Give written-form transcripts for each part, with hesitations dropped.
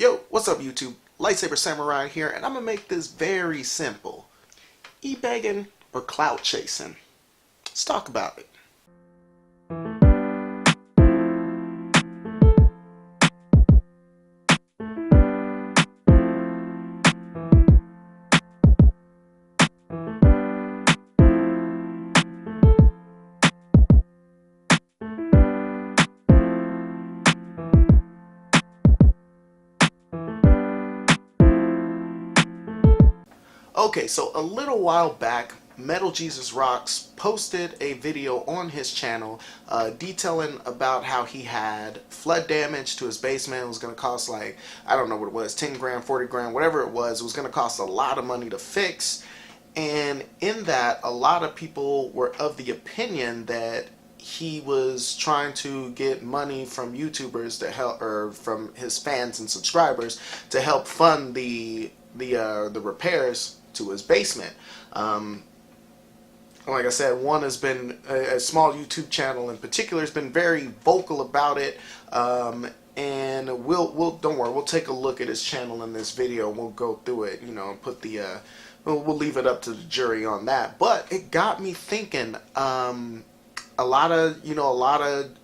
Yo, what's up YouTube? Lightsaber Samurai here, and I'm gonna make this very simple. E-begging or clout chasing? Let's talk about it. Okay, so a little while back, Metal Jesus Rocks posted a video on his channel detailing about how he had flood damage to his basement. It was going to cost like, I don't know what it was, 10 grand, 40 grand, whatever it was going to cost a lot of money to fix. And in that, a lot of people were of the opinion that he was trying to get money from YouTubers to help, or from his fans and subscribers to help fund the repairs to his basement. Like I said, one has been a small YouTube channel in particular has been very vocal about it, and we'll don't worry, we'll take a look at his channel in this video and we'll go through it, you know, and put the we'll leave it up to the jury on that. But it got me thinking. A lot of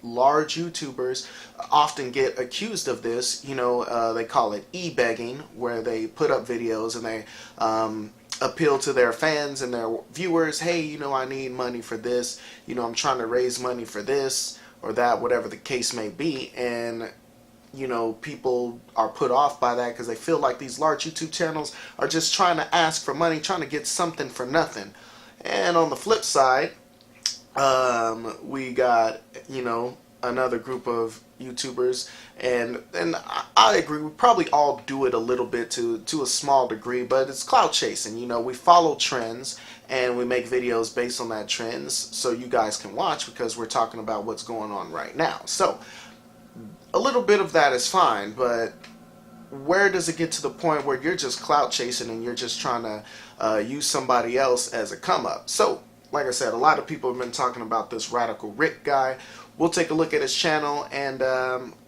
large YouTubers often get accused of this. They call it e-begging, where they put up videos and they appeal to their fans and their viewers. Hey, I need money for this. I'm trying to raise money for this or that, whatever the case may be. And people are put off by that because they feel like these large YouTube channels are just trying to ask for money, trying to get something for nothing. And on the flip side, we got another group of YouTubers, and I agree, we probably all do it a little bit to a small degree, but it's clout chasing. We follow trends and we make videos based on that trends so you guys can watch, because we're talking about what's going on right now. So a little bit of that is fine, but where does it get to the point where you're just clout chasing and you're just trying to use somebody else as a come up? So like I said, a lot of people have been talking about this Radical Rick guy. We'll take a look at his channel, and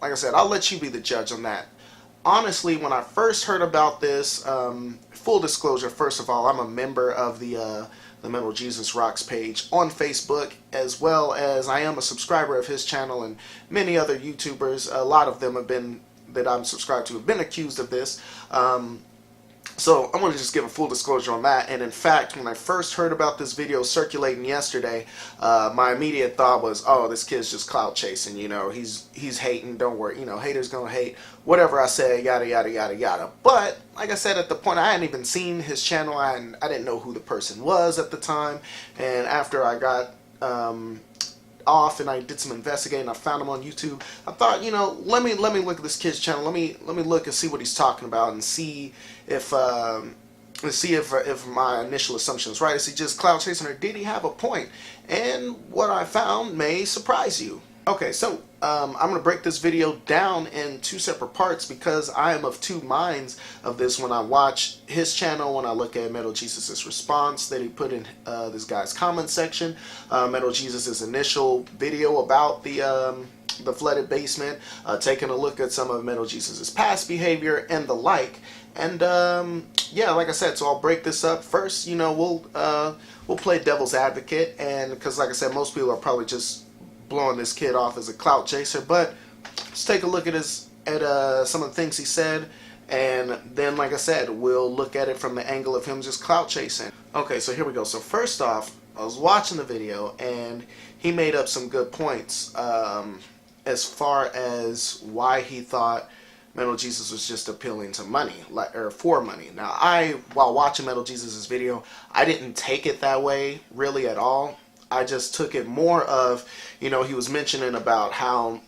like I said, I'll let you be the judge on that. Honestly, when I first heard about this, full disclosure, first of all, I'm a member of the Metal Jesus Rocks page on Facebook, as well as I am a subscriber of his channel, and many other YouTubers, a lot of them have been, that I'm subscribed to, have been accused of this. So I'm going to just give a full disclosure on that. And in fact, when I first heard about this video circulating yesterday, my immediate thought was, oh, this kid's just clout chasing, he's hating, don't worry, haters gonna hate, whatever I say, yada, yada, yada, yada. But like I said, at the point, I hadn't even seen his channel, I didn't know who the person was at the time. And after I got off and I did some investigating, I found him on YouTube. I thought, let me look at this kid's channel. Let me look and see what he's talking about, and see if my initial assumption is right. Is he just clout chasing, or did he have a point? And what I found may surprise you. Okay, so I'm going to break this video down in two separate parts, because I am of two minds of this when I watch his channel, when I look at Metal Jesus' response that he put in this guy's comment section, Metal Jesus' initial video about the flooded basement, taking a look at some of Metal Jesus' past behavior and the like. And yeah, like I said, so I'll break this up. First, we'll play devil's advocate, and because like I said, most people are probably just blowing this kid off as a clout chaser, but let's take a look at some of the things he said, and then like I said, we'll look at it from the angle of him just clout chasing. Okay, so here we go. So first off, I was watching the video and he made up some good points as far as why he thought Metal Jesus was just appealing to money, or for money. Now, while watching Metal Jesus' video, I didn't take it that way really at all. I just took it more of, he was mentioning about how,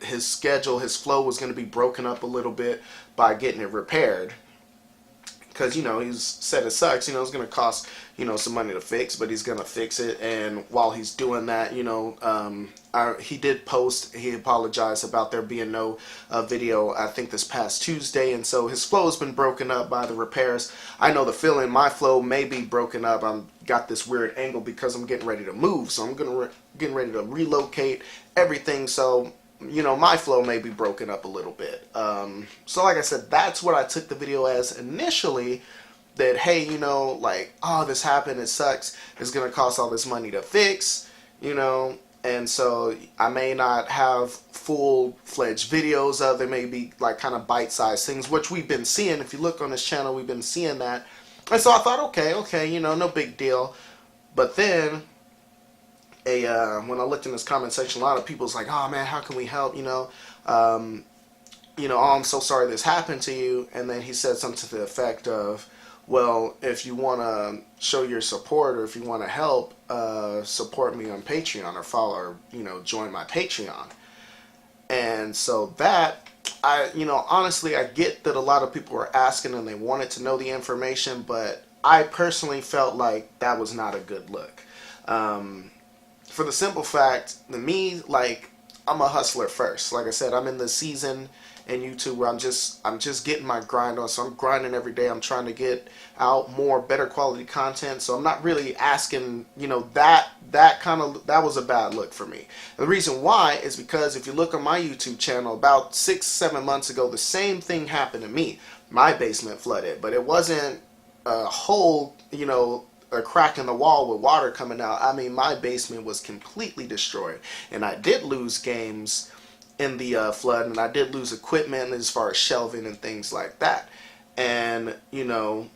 his schedule, his flow was going to be broken up a little bit by getting it repaired. Because, he's said it sucks, it's going to cost, some money to fix, but he's going to fix it. And while he's doing that, he did post, he apologized about there being no video, I think this past Tuesday. And so his flow has been broken up by the repairs. I know the feeling, my flow may be broken up. I'm got this weird angle because I'm getting ready to move. So I'm getting ready to relocate everything. So you know, my flow may be broken up a little bit. So like I said, that's what I took the video as initially, that, hey, you know, like, oh, this happened, it sucks, it's gonna cost all this money to fix, you know. And so I may not have full-fledged videos of it, may be like kind of bite-sized things, which we've been seeing. If you look on this channel, we've been seeing that. And so I thought, okay, you know, no big deal. But then when I looked in this comment section, a lot of people's like, oh man, how can we help, you know, oh, I'm so sorry this happened to you. And then he said something to the effect of, well, if you want to show your support, or if you want to help, support me on Patreon, or follow, or, you know, join my Patreon. And so that, honestly, I get that a lot of people were asking and they wanted to know the information, but I personally felt like that was not a good look. For the simple fact that me, like, I'm a hustler first. Like I said, I'm in the season in YouTube where I'm just getting my grind on. So I'm grinding every day. I'm trying to get out more better quality content. So I'm not really asking, you know, that was a bad look for me. And the reason why is because if you look on my YouTube channel, about 6-7 months ago, the same thing happened to me. My basement flooded, but it wasn't a hole, you know, a crack in the wall with water coming out. I mean, my basement was completely destroyed, and I did lose games in the flood, and I did lose equipment as far as shelving and things like that. And, you know,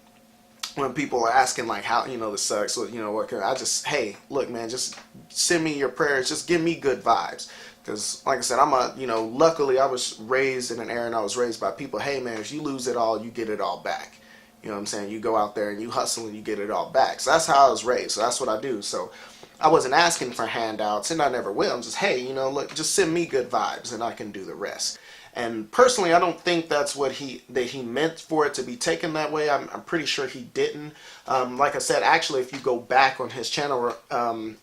when people are asking like, how, you know, this sucks, so, you know, what can I just, hey, look, man, just send me your prayers, just give me good vibes. Because, like I said, luckily I was raised in an era, and I was raised by people, hey man, if you lose it all, you get it all back. You know what I'm saying? You go out there and you hustle and you get it all back. So that's how I was raised. So that's what I do. So I wasn't asking for handouts, and I never will. I'm just, hey, you know, look, just send me good vibes and I can do the rest. And personally, I don't think that's what he meant for it to be taken that way. I'm pretty sure he didn't. Like I said, actually, if you go back on his channel,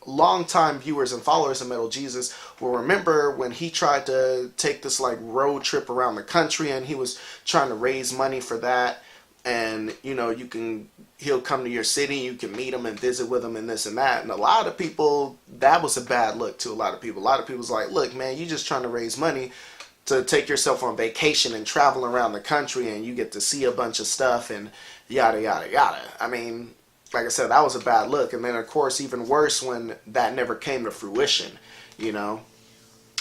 longtime viewers and followers of Metal Jesus will remember when he tried to take this like road trip around the country, and he was trying to raise money for that. And, you know, he'll come to your city, you can meet him and visit with him and this and that. And a lot of people, that was a bad look to a lot of people. A lot of people's like, look, man, you just trying to raise money to take yourself on vacation and travel around the country, and you get to see a bunch of stuff and yada, yada, yada. I mean, like I said, that was a bad look. And then, of course, even worse when that never came to fruition, you know.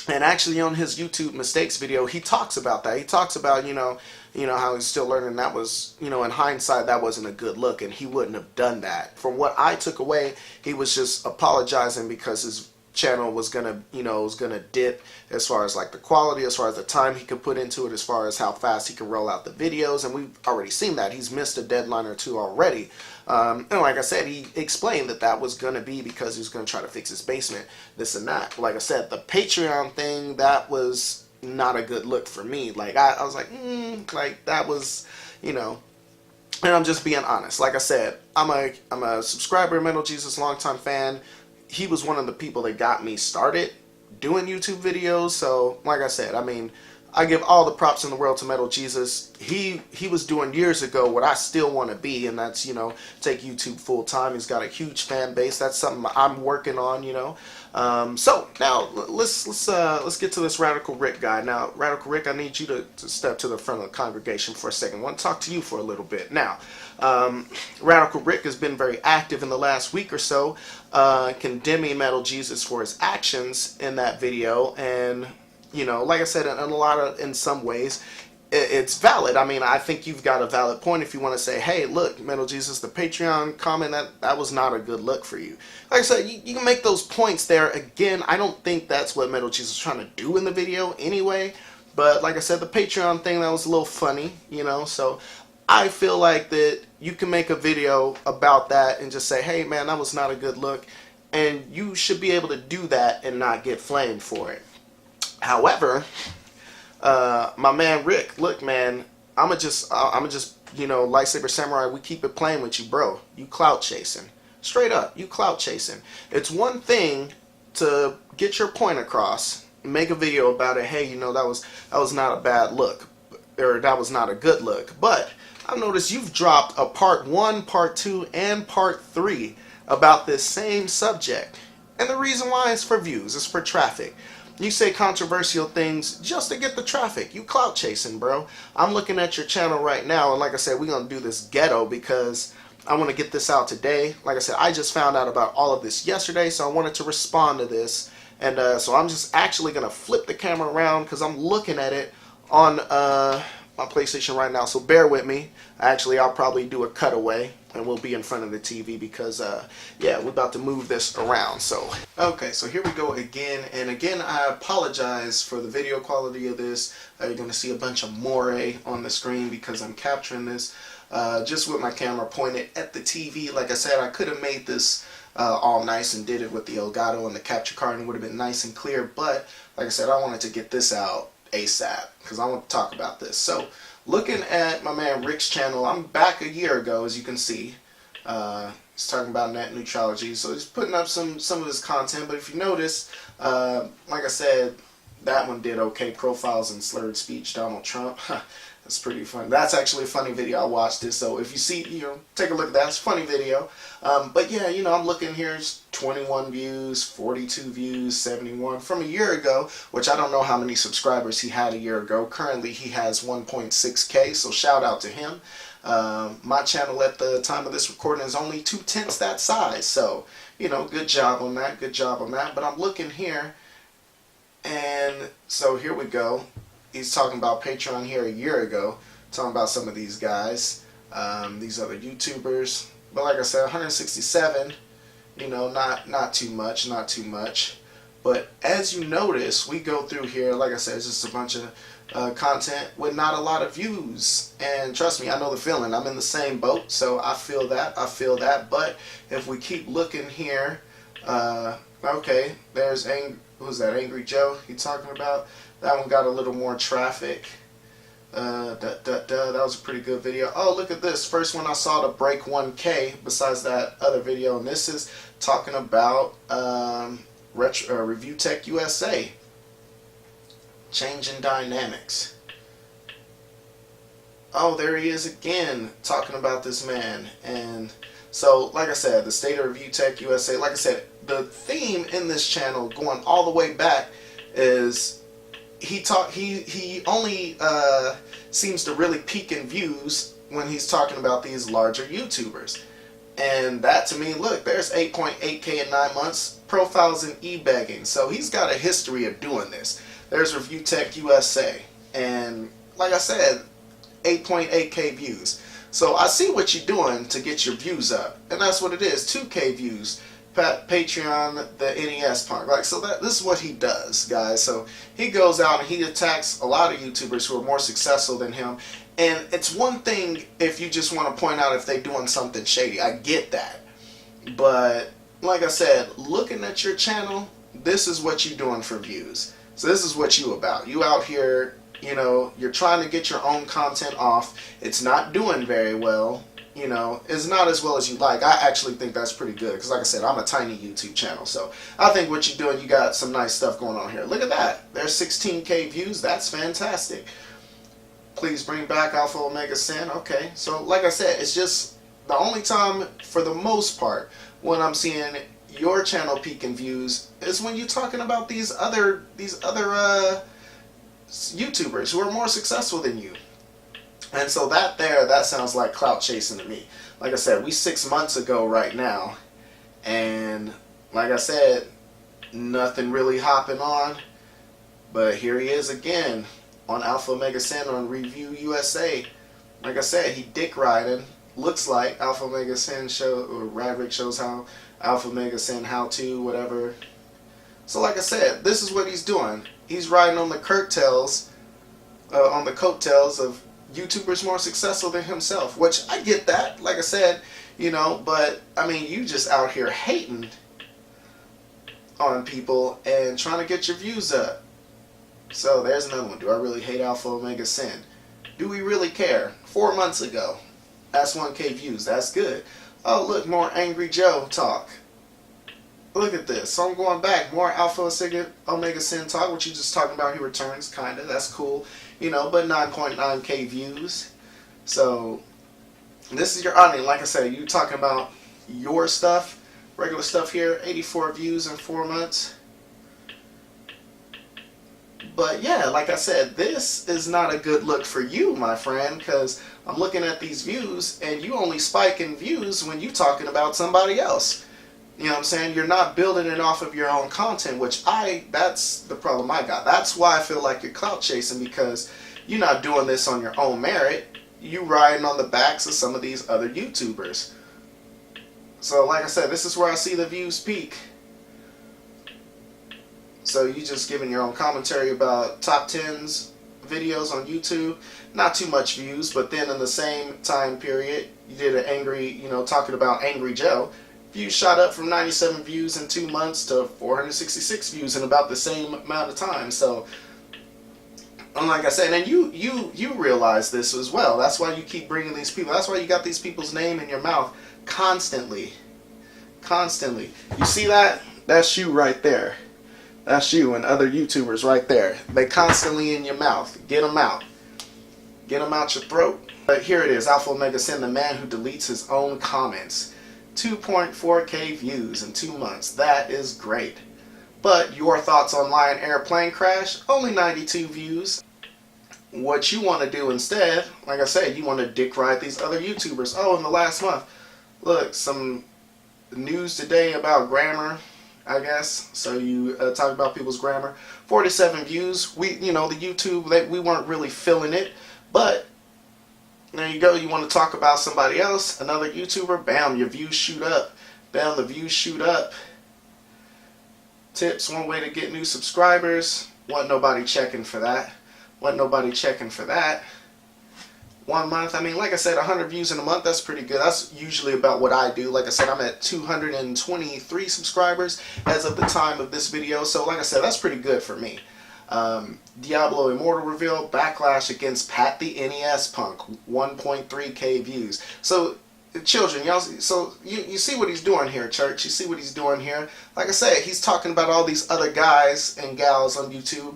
And actually on his YouTube mistakes video, he talks about that. He talks about, you know, how he's still learning. That was, you know, in hindsight, that wasn't a good look, and he wouldn't have done that. From what I took away, he was just apologizing because his channel was gonna, you know, dip as far as like the quality, as far as the time he could put into it, as far as how fast he can roll out the videos. And we've already seen that. He's missed a deadline or two already. And like I said, he explained that was going to be because he was going to try to fix his basement, this and that. Like I said, the Patreon thing, that was not a good look for me. Like, I was like, like, that was, you know, and I'm just being honest. Like I said, I'm a subscriber of Metal Jesus, longtime fan. He was one of the people that got me started doing YouTube videos. So, like I said, I mean, I give all the props in the world to Metal Jesus. He was doing years ago what I still want to be, and that's, you know, take YouTube full time. He's got a huge fan base. That's something I'm working on, you know. So now let's get to this Radical Rick guy. Now, Radical Rick, I need you to step to the front of the congregation for a second. I want to talk to you for a little bit. Now, Radical Rick has been very active in the last week or so, condemning Metal Jesus for his actions in that video. And, you know, like I said, in some ways, it's valid. I mean, I think you've got a valid point if you want to say, hey, look, Metal Jesus, the Patreon comment, that was not a good look for you. Like I said, you can make those points there. Again, I don't think that's what Metal Jesus is trying to do in the video anyway. But like I said, the Patreon thing, that was a little funny, you know. So I feel like that you can make a video about that and just say, hey, man, that was not a good look. And you should be able to do that and not get flamed for it. However, my man Rick, look, man, I'ma just, you know, Lightsaber Samurai, we keep it playing with you, bro. You clout chasing. Straight up, you clout chasing. It's one thing to get your point across, make a video about it, hey, you know, that was not a bad look, or that was not a good look. But I've noticed you've dropped a part 1, part 2, and part 3 about this same subject. And the reason why is for views, it's for traffic. You say controversial things just to get the traffic. You clout chasing, bro. I'm looking at your channel right now, and like I said, we're going to do this ghetto because I want to get this out today. Like I said, I just found out about all of this yesterday, so I wanted to respond to this. And so I'm just actually going to flip the camera around because I'm looking at it on my PlayStation right now. So bear with me. Actually, I'll probably do a cutaway and we'll be in front of the TV because, yeah, we're about to move this around. So, okay, so here we go again. And again, I apologize for the video quality of this. You're going to see a bunch of moire on the screen because I'm capturing this just with my camera pointed at the TV. Like I said, I could have made this all nice and did it with the Elgato and the capture card and it would have been nice and clear. But, like I said, I wanted to get this out ASAP because I want to talk about this. So, looking at my man Rick's channel, I'm back a year ago, as you can see. He's talking about net neutrality, so he's putting up some of his content. But if you notice, like I said, that one did okay. Profiles and slurred speech, Donald Trump. That's pretty funny. That's actually a funny video. I watched it, so if you see, take a look at that. It's a funny video. But yeah, I'm looking here. It's 21 views, 42 views, 71 from a year ago, which I don't know how many subscribers he had a year ago. Currently, he has 1.6K, so shout out to him. My channel at the time of this recording is only 2/10 that size, so good job on that. Good job on that. But I'm looking here, and so here we go. He's talking about Patreon here a year ago, talking about some of these guys, these other YouTubers. But like I said, 167, not too much, not too much. But as you notice, we go through here, like I said, it's just a bunch of content with not a lot of views. And trust me, I know the feeling. I'm in the same boat, so I feel that. But if we keep looking here, okay, there's who's that? Angry Joe he talking about? That one got a little more traffic. That was a pretty good video. Oh, look at this. First one I saw to break 1K besides that other video. And this is talking about Review Tech USA. Changing dynamics. Oh, there he is again talking about this man. And so, like I said, the state of Review Tech USA. Like I said, the theme in this channel going all the way back is he only seems to really peak in views when he's talking about these larger YouTubers. And that to me, look, there's 8.8K in 9 months, profiles in e-begging. So he's got a history of doing this. There's Review Tech USA. And like I said, 8.8K views. So I see what you're doing to get your views up. And that's what it is, 2K views. Patreon, the NES punk. So this is what he does, guys. So he goes out and he attacks a lot of YouTubers who are more successful than him. And it's one thing if you just want to point out if they're doing something shady. I get that. But like I said, looking at your channel, this is what you're doing for views. So this is what you about. You out here, you're trying to get your own content off. It's not doing very well. It's not as well as you like. I actually think that's pretty good because, like I said, I'm a tiny YouTube channel. So I think what you're doing, you got some nice stuff going on here. Look at that. There's 16K views. That's fantastic. Please bring back Alpha Omega Sin. Okay. So, like I said, it's just the only time, for the most part, when I'm seeing your channel peaking views is when you're talking about these other YouTubers who are more successful than you. And so that sounds like clout chasing to me. Like I said, we 6 months ago right now. And like I said, nothing really hopping on. But here he is again on Alpha Omega Sin on Review USA. Like I said, he dick riding. Looks like Alpha Omega Sin or Radrick shows how Alpha Omega Sin how to, whatever. So like I said, this is what he's doing. He's riding on the coattails of YouTubers more successful than himself, which I get that, like I said, but I mean, you just out here hating on people and trying to get your views up. So there's another one. Do I really hate Alpha Omega Sin? Do we really care? 4 months ago, that's 1K views. That's good. Oh, look, more Angry Joe talk. Look at this. So I'm going back. More Alpha Omega Sin talk, which you just talking about. He returns, kind of. That's cool. But 9.9K views. So this is your audience. Like I said, you talking about your stuff, regular stuff here. 84 views in 4 months. But yeah, like I said, this is not a good look for you, my friend, because I'm looking at these views and you only spike in views when you talking about somebody else. You know what I'm saying? You're not building it off of your own content, which that's the problem I got. That's why I feel like you're clout chasing, because you're not doing this on your own merit. You riding on the backs of some of these other YouTubers. So like I said, this is where I see the views peak. So you just giving your own commentary about top 10s videos on YouTube. Not too much views, but then in the same time period, you did an angry, talking about Angry Joe. Views shot up from 97 views in 2 months to 466 views in about the same amount of time. So, and like I said, and you realize this as well. That's why you keep bringing these people. That's why you got these people's name in your mouth constantly. Constantly. You see that? That's you right there. That's you and other YouTubers right there. They constantly in your mouth. Get them out. Get them out your throat. But here it is. Alpha Omega Sin, the man who deletes his own comments. 2.4K views in 2 months. That is great. But your thoughts on Lion Air plane crash? Only 92 views. What you want to do instead, like I said, you want to dick ride these other YouTubers. Oh, in the last month, look, some news today about grammar, I guess. So you talk about people's grammar. 47 views. The YouTube, we weren't really feeling it, but there you go. You want to talk about somebody else, another YouTuber, bam, your views shoot up. Bam, the views shoot up. Tips, one way to get new subscribers. Wasn't nobody checking for that. Wasn't nobody checking for that. 1 month, I mean, like I said, 100 views in a month, that's pretty good. That's usually about what I do. Like I said, I'm at 223 subscribers as of the time of this video. So like I said, that's pretty good for me. Diablo Immortal reveal, backlash against Pat the NES Punk, 1.3K views. So children, y'all, so you see what he's doing here, church. You see what he's doing here. Like I said, he's talking about all these other guys and gals on YouTube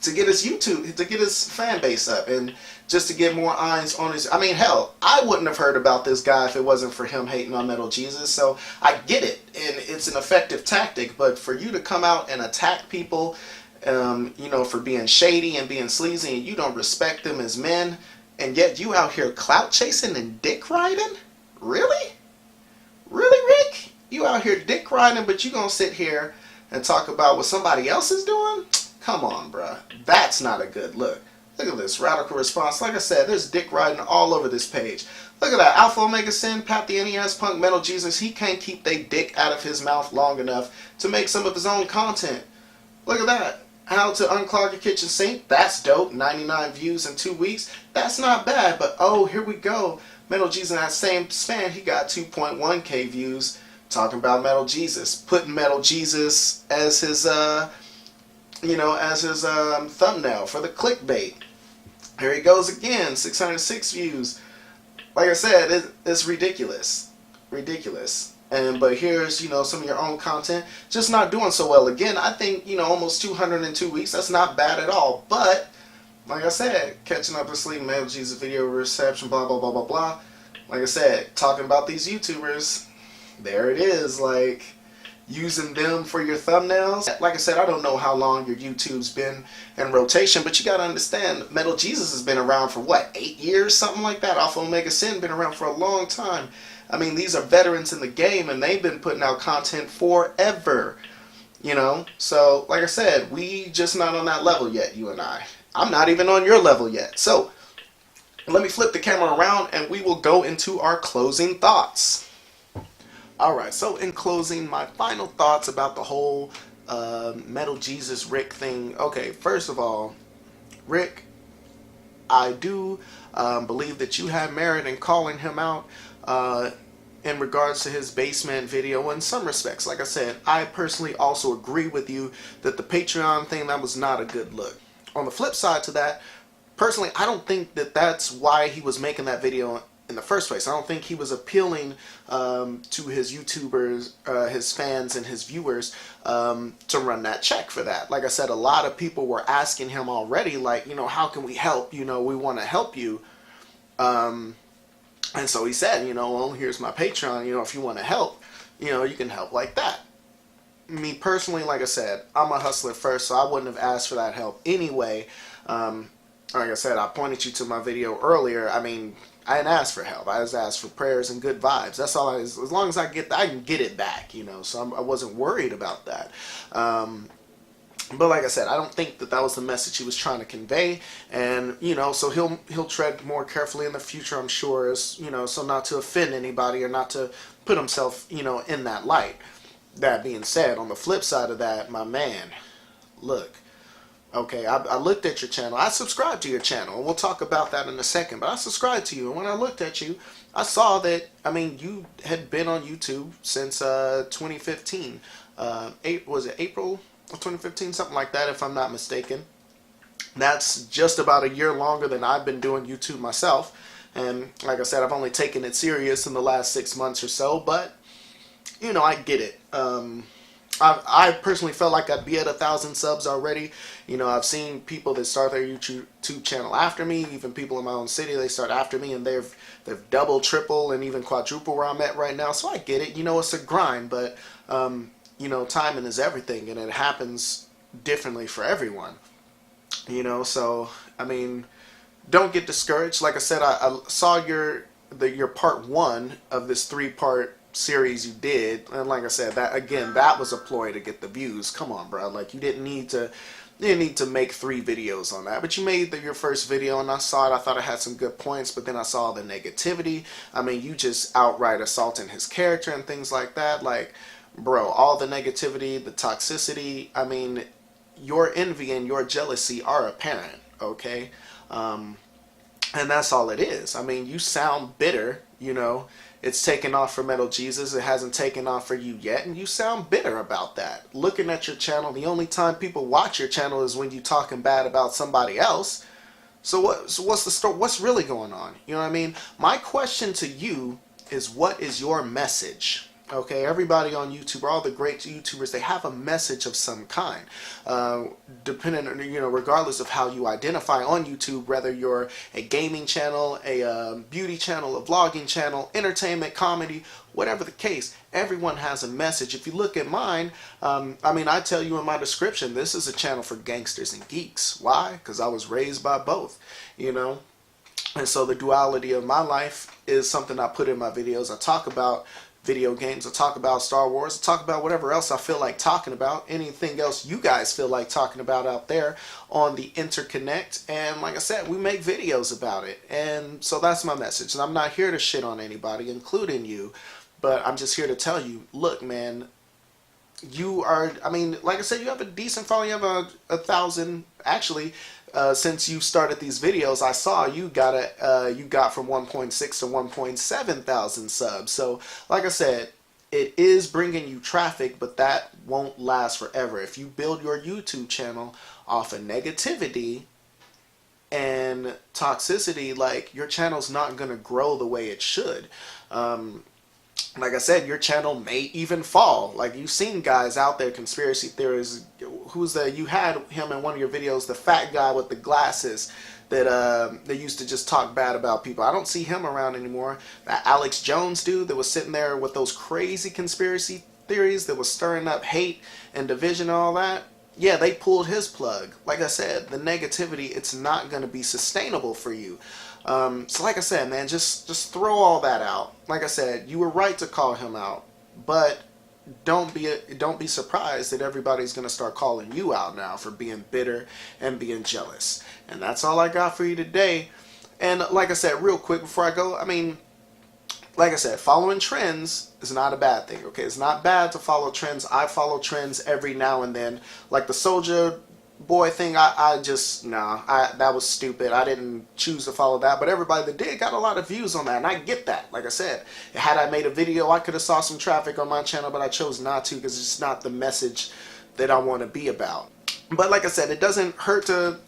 to get his fan base up, and just to get more eyes on his. I mean, hell, I wouldn't have heard about this guy if it wasn't for him hating on Metal Jesus. So I get it, and it's an effective tactic. But for you to come out and attack people, for being shady and being sleazy, and you don't respect them as men, and yet you out here clout chasing and dick riding? Really? Really, Rick? You out here dick riding, but you gonna sit here and talk about what somebody else is doing? Come on, bruh. That's not a good look. Look at this radical response. Like I said, there's dick riding all over this page. Look at that. Alpha Omega Sin, Pat the NES Punk, Metal Jesus. He can't keep they dick out of his mouth long enough to make some of his own content. Look at that. How to unclog your kitchen sink. That's dope. 99 views in 2 weeks. That's not bad. But oh, here we go. Metal Jesus, in that same span, he got 2.1K views talking about Metal Jesus. Putting Metal Jesus as his thumbnail for the clickbait. Here he goes again, 606 views. Like I said, it's ridiculous. Ridiculous. But here's, some of your own content just not doing so well. Again, I think, almost 200 in 2 weeks, that's not bad at all. But, like I said, catching up with sleep, Metal Jesus video reception, blah, blah, blah, blah, blah. Like I said, talking about these YouTubers, there it is, like, using them for your thumbnails. Like I said, I don't know how long your YouTube's been in rotation, but you gotta understand, Metal Jesus has been around for what, 8 years, something like that. Alpha Omega Sin been around for a long time. I mean, these are veterans in the game, and they've been putting out content forever. So like I said, we just not on that level yet, you and I. I'm not even on your level yet. So let me flip the camera around, and we will go into our closing thoughts. Alright, so in closing, my final thoughts about the whole Metal Jesus Rick thing. Okay, first of all, Rick, I do believe that you have merit in calling him out in regards to his basement video in some respects. Like I said, I personally also agree with you that the Patreon thing, that was not a good look. On the flip side to that, personally, I don't think that that's why he was making that video in the first place. I don't think he was appealing to his YouTubers, his fans and his viewers to run that check for that. Like I said, a lot of people were asking him already, like, how can we help? We want to help you. And so he said, well, here's my Patreon. If you want to help, you can help like that. me personally, like I said, I'm a hustler first, so I wouldn't have asked for that help anyway. Like I said, I pointed you to my video earlier. I mean, I didn't ask for help. I just asked for prayers and good vibes. That's all. As long as I get, I can get it back, you know. So I wasn't worried about that. But like I said, I don't think that was the message he was trying to convey, and you know, so he'll tread more carefully in the future, I'm sure, as you know, so not to offend anybody or not to put himself, you know, in that light. That being said, on the flip side of that, my man, look, okay, I looked at your channel. I subscribed to your channel, and we'll talk about that in a second. But I subscribed to you, and when I looked at you, I saw that, I mean, you had been on YouTube since 2015. Was it April of 2015? Something like that, if I'm not mistaken. That's just about a year longer than I've been doing YouTube myself. And like I said, I've only taken it serious in the last 6 months or so, but you know, I get it. I personally felt like I'd be at 1,000 subs already. You know, I've seen people that start their YouTube channel after me, even people in my own city, they start after me, and they've double, triple, and even quadruple where I'm at right now. So I get it. You know, it's a grind, but you know, timing is everything, and it happens differently for everyone. You know, so I mean, don't get discouraged. Like I said, I saw your part 1 of this 3-part series you did, and like I said, that again, that was a ploy to get the views. Come on, bro. Like, you didn't need to make 3 videos on that, but you made your first video, and I saw it. I thought it had some good points, but then I saw the negativity. I mean, you just outright assaulting his character and things like that. Like, bro, all the negativity, the toxicity, I mean, your envy and your jealousy are apparent, okay? And that's all it is. I mean, you sound bitter, you know. It's taken off for Metal Jesus. It hasn't taken off for you yet, and you sound bitter about that. Looking at your channel, the only time people watch your channel is when you talking bad about somebody else. So what's the story? What's really going on? You know what I mean? My question to you is, what is your message? Okay, everybody on YouTube, all the great YouTubers, they have a message of some kind. Depending on, you know, regardless of how you identify on YouTube, whether you're a gaming channel, a beauty channel, a vlogging channel, entertainment, comedy, whatever the case, everyone has a message. If you look at mine, I mean, I tell you in my description, this is a channel for gangsters and geeks. Why? Because I was raised by both, you know. And so the duality of my life is something I put in my videos. I talk about video games, I talk about Star Wars, I talk about whatever else I feel like talking about, anything else you guys feel like talking about out there on the interconnect. And like I said, we make videos about it, and so that's my message. And I'm not here to shit on anybody, including you, but I'm just here to tell you, look, man, you are, I mean, like I said, you have a decent following. You have 1,000, actually. Since you started these videos, I saw you got from 1.6 to 1.7 thousand subs. So like I said, it is bringing you traffic, but that won't last forever. If you build your YouTube channel off of negativity and toxicity, like, your channel's not going to grow the way it should. Like I said, your channel may even fall. Like, you've seen guys out there, conspiracy theorists. You had him in one of your videos, the fat guy with the glasses that they used to just talk bad about people. I don't see him around anymore. That Alex Jones dude that was sitting there with those crazy conspiracy theories that was stirring up hate and division and all that. Yeah, they pulled his plug. Like I said, the negativity, it's not going to be sustainable for you. So like I said, man, just throw all that out. Like I said, you were right to call him out, but don't be surprised that everybody's going to start calling you out now for being bitter and being jealous. And that's all I got for you today. And like I said, real quick before I go, I mean, like I said, following trends is not a bad thing, okay? It's not bad to follow trends. I follow trends every now and then. Like the Soulja Boy thing, that was stupid. I didn't choose to follow that, but everybody that did got a lot of views on that, and I get that. Like I said, had I made a video, I could have saw some traffic on my channel, but I chose not to because it's just not the message that I want to be about. But like I said, it doesn't hurt to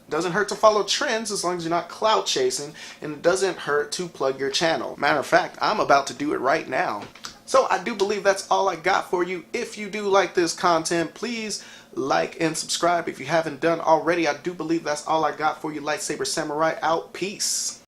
follow trends as long as you're not clout chasing, and it doesn't hurt to plug your channel. Matter of fact, I'm about to do it right now. So I do believe that's all I got for you. If you do like this content, please like and subscribe if you haven't done already. I do believe that's all I got for you. Lightsaber Samurai out. Peace.